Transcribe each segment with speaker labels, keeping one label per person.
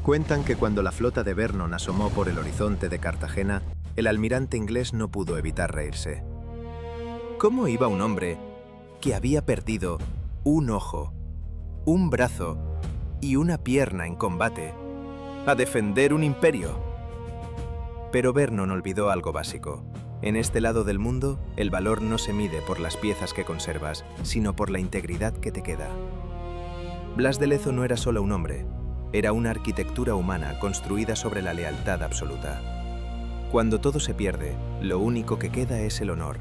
Speaker 1: Cuentan que cuando la flota de Vernon asomó por el horizonte de Cartagena, el almirante inglés no pudo evitar reírse. ¿Cómo iba un hombre que había perdido un ojo, un brazo y una pierna en combate a defender un imperio? Pero Vernon olvidó algo básico. En este lado del mundo, el valor no se mide por las piezas que conservas, sino por la integridad que te queda. Blas de Lezo no era solo un hombre, era una arquitectura humana construida sobre la lealtad absoluta. Cuando todo se pierde, lo único que queda es el honor.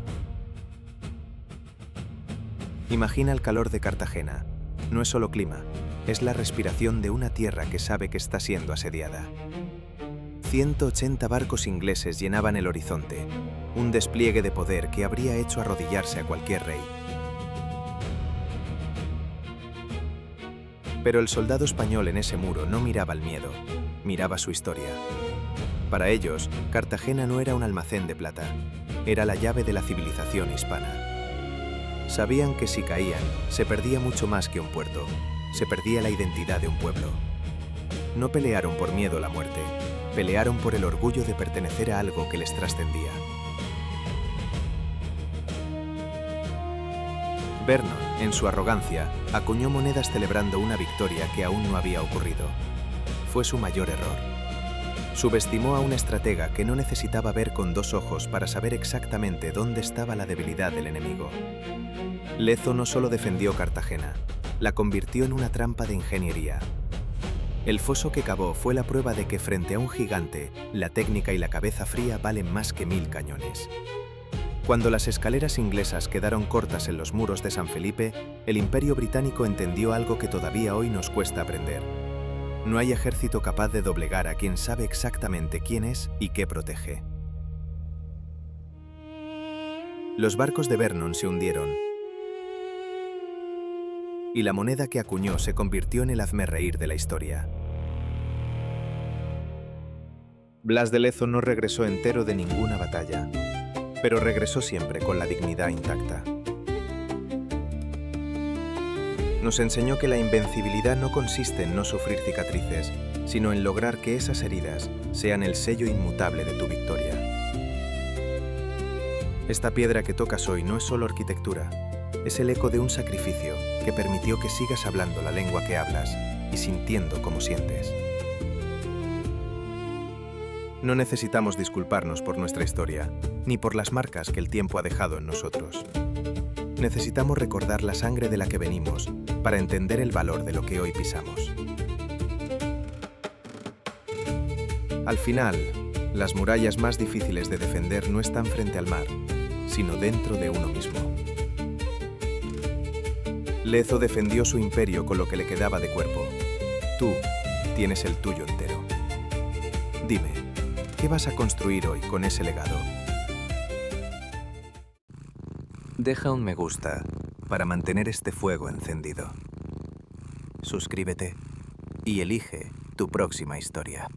Speaker 1: Imagina el calor de Cartagena. No es solo clima, es la respiración de una tierra que sabe que está siendo asediada. 180 barcos ingleses llenaban el horizonte, un despliegue de poder que habría hecho arrodillarse a cualquier rey. Pero el soldado español en ese muro no miraba el miedo, miraba su historia. Para ellos, Cartagena no era un almacén de plata, era la llave de la civilización hispana. Sabían que si caían, se perdía mucho más que un puerto, se perdía la identidad de un pueblo. No pelearon por miedo a la muerte, pelearon por el orgullo de pertenecer a algo que les trascendía. Vernon, en su arrogancia, acuñó monedas celebrando una victoria que aún no había ocurrido. Fue su mayor error. Subestimó a un estratega que no necesitaba ver con dos ojos para saber exactamente dónde estaba la debilidad del enemigo. Lezo no solo defendió Cartagena, la convirtió en una trampa de ingeniería. El foso que cavó fue la prueba de que frente a un gigante, la técnica y la cabeza fría valen más que 1000 cañones. Cuando las escaleras inglesas quedaron cortas en los muros de San Felipe, el Imperio Británico entendió algo que todavía hoy nos cuesta aprender. No hay ejército capaz de doblegar a quien sabe exactamente quién es y qué protege. Los barcos de Vernon se hundieron, y la moneda que acuñó se convirtió en el hazmerreír de la historia. Blas de Lezo no regresó entero de ninguna batalla, pero regresó siempre con la dignidad intacta. Nos enseñó que la invencibilidad no consiste en no sufrir cicatrices, sino en lograr que esas heridas sean el sello inmutable de tu victoria. Esta piedra que tocas hoy no es solo arquitectura, es el eco de un sacrificio que permitió que sigas hablando la lengua que hablas y sintiendo como sientes. No necesitamos disculparnos por nuestra historia, ni por las marcas que el tiempo ha dejado en nosotros. Necesitamos recordar la sangre de la que venimos para entender el valor de lo que hoy pisamos. Al final, las murallas más difíciles de defender no están frente al mar, sino dentro de uno mismo. Lezo defendió su imperio con lo que le quedaba de cuerpo. Tú tienes el tuyo entero. Dime, ¿qué vas a construir hoy con ese legado? Deja un me gusta para mantener este fuego encendido. Suscríbete y elige tu próxima historia.